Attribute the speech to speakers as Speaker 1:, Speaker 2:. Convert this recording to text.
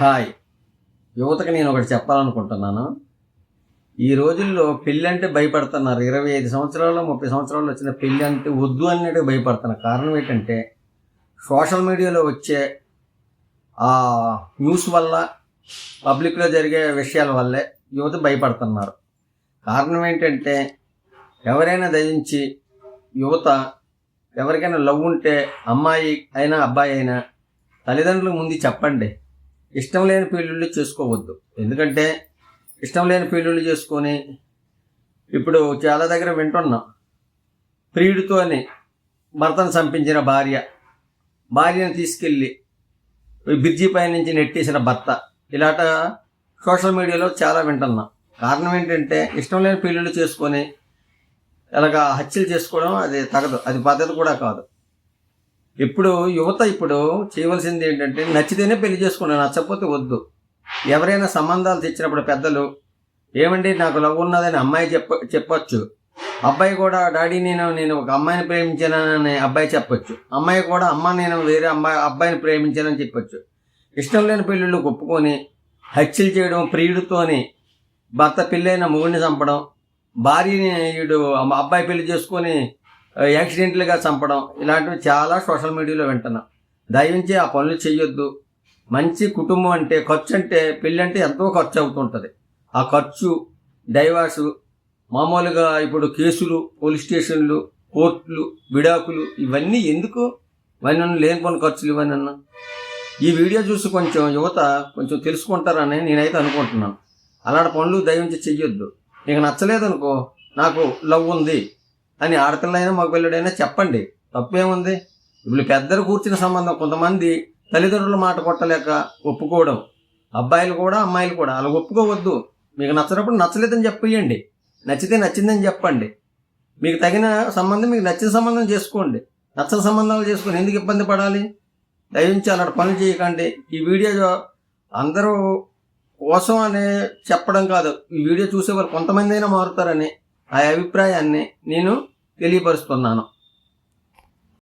Speaker 1: Hi యువతకి నేను ఒకటి చెప్పాలనుకుంటున్నాను. ఈ రోజుల్లో పెళ్ళి అంటే భయపడుతున్నారు. 25 సంవత్సరాలు 30 సంవత్సరాలు వచ్చిన పెళ్ళి అంటే వద్దు అన్నట్టు భయపడుతున్నారు. కారణం ఏంటంటే సోషల్ మీడియాలో వచ్చే ఆ న్యూస్ వల్ల, పబ్లిక్లో జరిగే విషయాల వల్లే యువత భయపడుతున్నారు. కారణం ఏంటంటే ఎవరైనా దయించి యువత ఎవరికైనా లవ్ ఉంటే అమ్మాయి అయినా అబ్బాయి అయినా తల్లిదండ్రుల ముందు చెప్పండి. ఇష్టం లేని పెళ్ళిళ్ళు చేసుకోవద్దు. ఎందుకంటే ఇష్టం లేని పెళ్ళిళ్ళు చేసుకొని ఇప్పుడు చాలా దగ్గర వింటున్నాం. ప్రియుడితోని భర్తను చంపించిన భార్యను తీసుకెళ్ళి బ్రిడ్జి పై నుంచి నెట్టేసిన భర్త, ఇలాట సోషల్ మీడియాలో చాలా వింటున్నాం. కారణం ఏంటంటే ఇష్టం లేని పెళ్ళిళ్ళు చేసుకొని ఇలాగా హత్యలు చేసుకోవడం అది తగదు, అది పద్ధతి కూడా కాదు. యువత చేయవలసింది ఏంటంటే నచ్చితేనే పెళ్లి చేసుకున్నాను, నచ్చకపోతే వద్దు. ఎవరైనా సంబంధాలు తెచ్చినప్పుడు పెద్దలు ఏమండి నాకు లవ్ ఉన్నదని అమ్మాయి చెప్పొచ్చు. అబ్బాయి కూడా డాడీ నేను ఒక అమ్మాయిని ప్రేమించానని అబ్బాయి చెప్పొచ్చు. అమ్మాయి కూడా అమ్మ నేను వేరే అబ్బాయిని ప్రేమించానని చెప్పొచ్చు. ఇష్టం లేని పెళ్ళిళ్ళు ఒప్పుకొని హత్యలు చేయడం, ప్రియుడితోని భర్త పెళ్ళైన మొగుడిని చంపడం, భార్యని అబ్బాయి పెళ్లి చేసుకొని యాక్సిడెంట్లుగా చంపడం, ఇలాంటివి చాలా సోషల్ మీడియాలో వింటున్నాం. దయించి ఆ పనులు చేయొద్దు. మంచి కుటుంబం అంటే ఖర్చు, అంటే పెళ్ళి అంటే ఎంతో ఖర్చు అవుతుంటుంది. ఆ ఖర్చు, డైవర్సు, మామూలుగా ఇప్పుడు కేసులు, పోలీస్ స్టేషన్లు, కోర్టులు, విడాకులు, ఇవన్నీ ఎందుకు? ఇవన్నీ లేనిపోని ఖర్చులు ఇవన్నీ. ఈ వీడియో చూసి కొంచెం యువత తెలుసుకుంటారని నేనైతే అనుకుంటున్నాను. అలాంటి పనులు దయించి చెయ్యొద్దు. నీకు నచ్చలేదనుకో, నాకు లవ్ ఉంది అని ఆడపిల్లైనా మగపిల్లడైనా చెప్పండి, తప్పేముంది? ఇప్పుడు పెద్దలు కూర్చున్న సంబంధం, కొంతమంది తల్లిదండ్రుల మాట కొట్టలేక ఒప్పుకోవడం, అబ్బాయిలు కూడా అమ్మాయిలు కూడా అలా ఒప్పుకోవద్దు. మీకు నచ్చినప్పుడు నచ్చలేదని చెప్పేయండి, నచ్చితే నచ్చిందని చెప్పండి. మీకు తగిన సంబంధం, మీకు నచ్చిన సంబంధం చేసుకోండి. నచ్చని సంబంధాలు చేసుకొని ఎందుకు ఇబ్బంది పడాలి? దయించి అలాంటి పనులు చేయకండి. ఈ వీడియో అందరూ కోసం అనే చెప్పడం కాదు, ఈ వీడియో చూసేవారు కొంతమంది అయినా మారుతారని ఆ అభిప్రాయాన్ని నేను తెలియపరుస్తున్నాను.